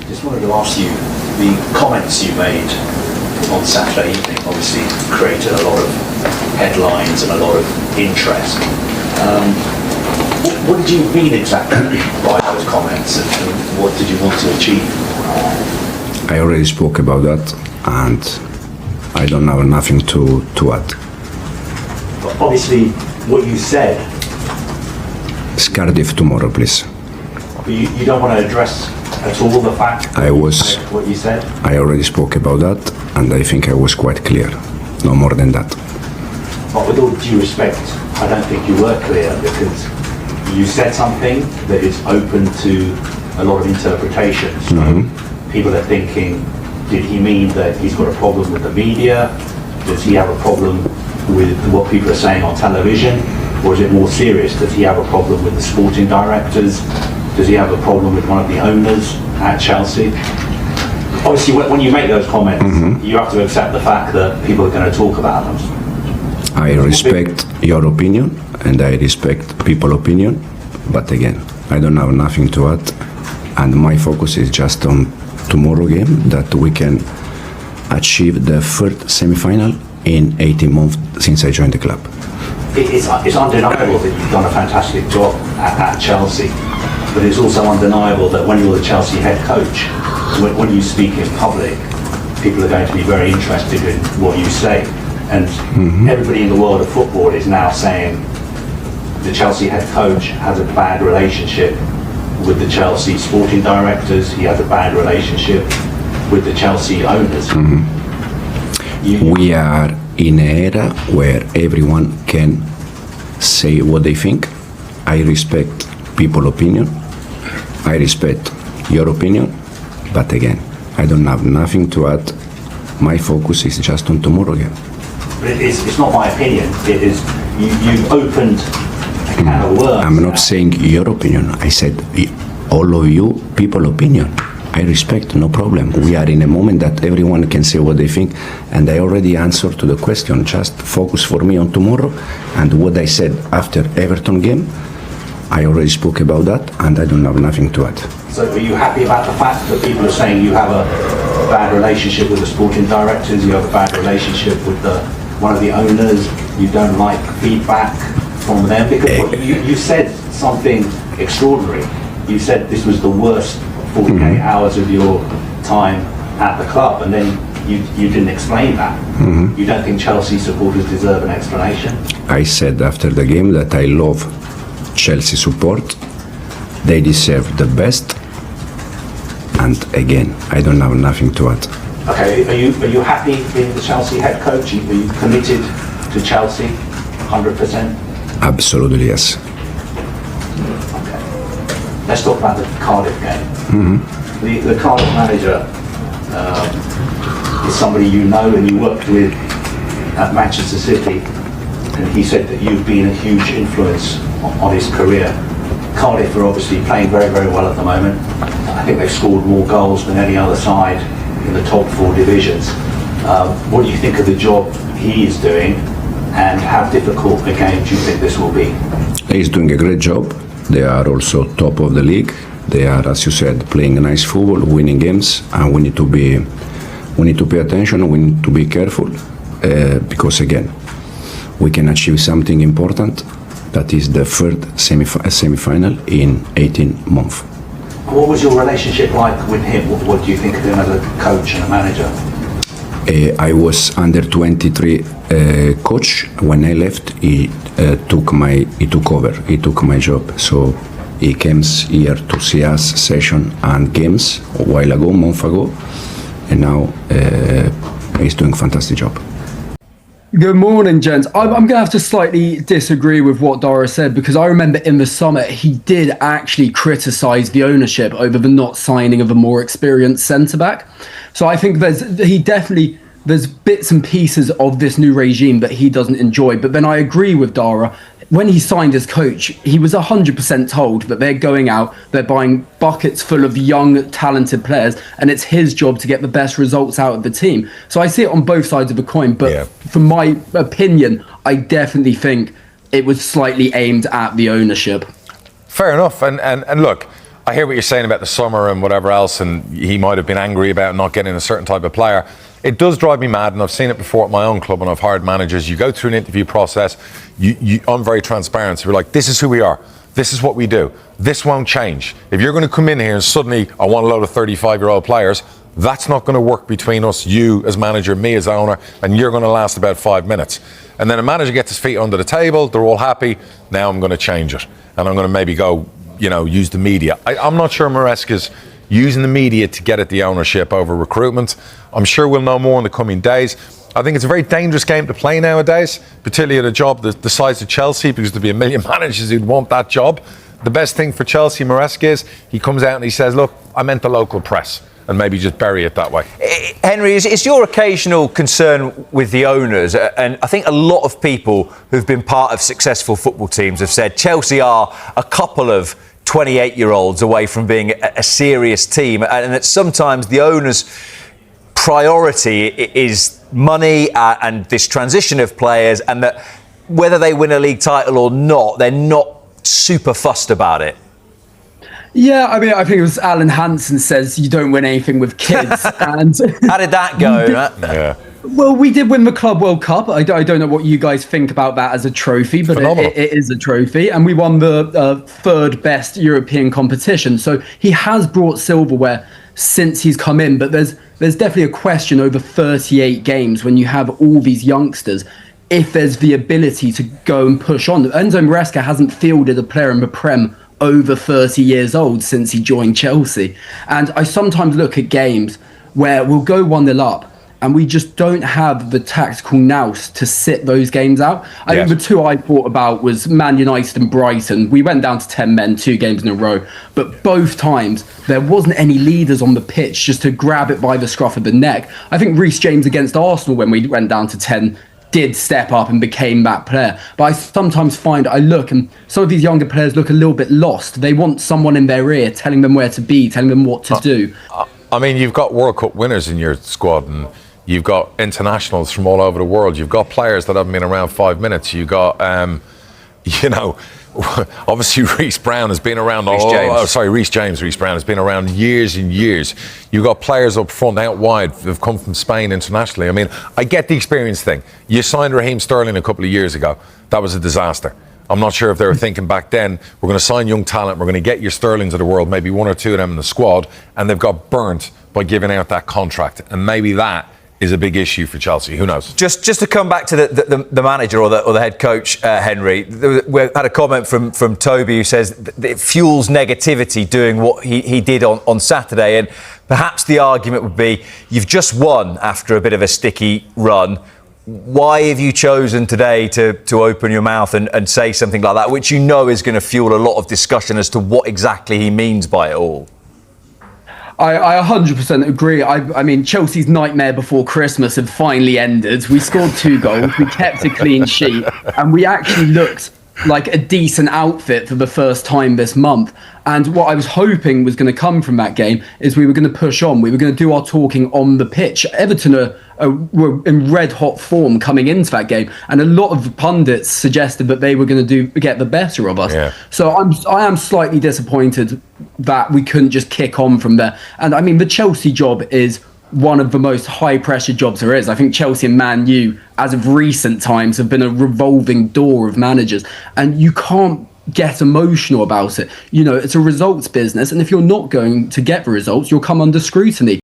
Just wanted to ask you, the comments you made on Saturday evening obviously created a lot of headlines and a lot of interest. What did you mean exactly by those comments, and what did you want to achieve? I already spoke about that, and I don't have nothing to add. But obviously, what you said... Cardiff tomorrow, please. But you don't want to address at all the fact what you said? I already spoke about that, and I think I was quite clear. No more than that. But with all due respect, I don't think you were clear, because you said something that is open to a lot of interpretation. So people are thinking, did he mean that he's got a problem with the media? Does he have a problem with what people are saying on television? Or is it more serious? Does he have a problem with the sporting directors? Does he have a problem with one of the owners at Chelsea? Obviously, when you make those comments, you have to accept the fact that people are going to talk about them. I respect your opinion, and I respect people's opinion, but again, I don't have nothing to add, and my focus is just on tomorrow game, that we can achieve the third semi-final in 18 months since I joined the club. It's undeniable that you've done a fantastic job at Chelsea, but it's also undeniable that when you're the Chelsea head coach, when you speak in public, people are going to be very interested in what you say. And everybody in the world of football is now saying the Chelsea head coach has a bad relationship with the Chelsea sporting directors, he has a bad relationship with the Chelsea owners. We are in an era where everyone can say what they think. I respect people's opinion. I respect your opinion. But again, I don't have nothing to add. My focus is just on tomorrow game. But it's not my opinion. It is you've opened a can of worms. I'm not saying your opinion. I said all of you people's opinion. I respect, no problem. We are in a moment that everyone can say what they think, and I already answered to the question. Just focus for me on tomorrow, and what I said after Everton game, I already spoke about that, and I don't have nothing to add. So are you happy about the fact that people are saying you have a bad relationship with the sporting directors, you have a bad relationship with one of the owners, you don't like feedback from them? Because you said something extraordinary. You said this was the worst 48 hours of your time at the club, and then you didn't explain that. You don't think Chelsea supporters deserve an explanation? I said after the game that I love Chelsea support. They deserve the best, and again, I don't have nothing to add. Okay, are you happy being the Chelsea head coach? Are you committed to Chelsea 100%? Absolutely, yes. Okay. Let's talk about the Cardiff game. The Cardiff manager is somebody you know and you worked with at Manchester City, and he said that you've been a huge influence on his career. Cardiff are obviously playing very, very well at the moment. I think they've scored more goals than any other side in the top 4 divisions. What do you think of the job he is doing, and how difficult a game do you think this will be? He's doing a great job. They are also top of the league. They are, as you said, playing a nice football, winning games, and we need to pay attention. We need to be careful because again, we can achieve something important. That is the third semi-final in 18 months. What was your relationship like with him? What do you think of him as a coach and a manager? I was under 23 coach. When I left, he took over. He took my job. So he came here to see us session and games a month ago, and now he's doing a fantastic job. Good morning, gents. I'm going to have to slightly disagree with what Dara said, because I remember in the summer he did actually criticise the ownership over the not signing of a more experienced centre-back. So I think there's bits and pieces of this new regime that he doesn't enjoy. But then I agree with Dara. When he signed as coach, he was 100% told that they're going out, they're buying buckets full of young, talented players, and it's his job to get the best results out of the team. So I see it on both sides of the coin, but from my opinion, I definitely think it was slightly aimed at the ownership. Fair enough. And look, I hear what you're saying about the summer and whatever else, and he might have been angry about not getting a certain type of player. It does drive me mad, and I've seen it before at my own club when I've hired managers. You go through an interview process, I'm very transparent. So we're like, this is who we are. This is what we do. This won't change. If you're going to come in here and suddenly, I want a load of 35-year-old players, that's not going to work between us, you as manager, me as owner, and you're going to last about 5 minutes. And then a manager gets his feet under the table, they're all happy, now I'm going to change it. And I'm going to maybe go, use the media. I'm not sure Maresca's using the media to get at the ownership over recruitment. I'm sure we'll know more in the coming days. I think it's a very dangerous game to play nowadays, particularly at a job the size of Chelsea, because there'd be a million managers who'd want that job. The best thing for Chelsea, Maresca, is he comes out and he says, look, I meant the local press, and maybe just bury it that way. Henry, is your occasional concern with the owners, and I think a lot of people who've been part of successful football teams have said Chelsea are a couple of 28-year-olds away from being a serious team, and that sometimes the owners' priority is money and this transition of players, and that whether they win a league title or not, they're not super fussed about it. Yeah, I mean, I think it was Alan Hansen says you don't win anything with kids. And how did that go? Yeah. Well, we did win the Club World Cup. I don't know what you guys think about that as a trophy, but it is a trophy. And we won the third best European competition. So he has brought silverware since he's come in. But there's definitely a question over 38 games when you have all these youngsters, if there's the ability to go and push on. Enzo Maresca hasn't fielded a player in the Prem over 30 years old since he joined Chelsea. And I sometimes look at games where we'll go 1-0 up, and we just don't have the tactical nous to sit those games out. I think the two I thought about was Man United and Brighton. We went down to 10 men 2 games in a row, but both times there wasn't any leaders on the pitch just to grab it by the scruff of the neck. I think Reece James against Arsenal, when we went down to 10, did step up and became that player. But I sometimes find I look, and some of these younger players look a little bit lost. They want someone in their ear telling them where to be, telling them what to do. I mean, you've got World Cup winners in your squad, and you've got internationals from all over the world. You've got players that haven't been around 5 minutes. You've got, obviously Reece Brown has been around. Reece Brown has been around years and years. You've got players up front, out wide, who've come from Spain internationally. I mean, I get the experience thing. You signed Raheem Sterling a couple of years ago. That was a disaster. I'm not sure if they were thinking back then, we're going to sign young talent, we're going to get your Sterlings of the world, maybe 1 or 2 of them in the squad, and they've got burnt by giving out that contract. And maybe that is a big issue for Chelsea. Who knows? Just to come back to the manager or the head coach, Henry, we had a comment from Toby who says that it fuels negativity doing what he did on Saturday, and perhaps the argument would be, you've just won after a bit of a sticky run. Why have you chosen today to open your mouth and say something like that, which you know is going to fuel a lot of discussion as to what exactly he means by it all? I 100% agree. I mean, Chelsea's nightmare before Christmas had finally ended. We scored 2 goals, we kept a clean sheet, and we actually looked like a decent outfit for the first time this month. And what I was hoping was going to come from that game is we were going to push on. We were going to do our talking on the pitch. Everton were in red hot form coming into that game, and a lot of pundits suggested that they were going to get the better of us. Yeah. So I am slightly disappointed that we couldn't just kick on from there. And I mean, the Chelsea job is one of the most high pressure jobs there is. I think Chelsea and Man U, as of recent times, have been a revolving door of managers, and you can't get emotional about it. It's a results business, and if you're not going to get the results, you'll come under scrutiny.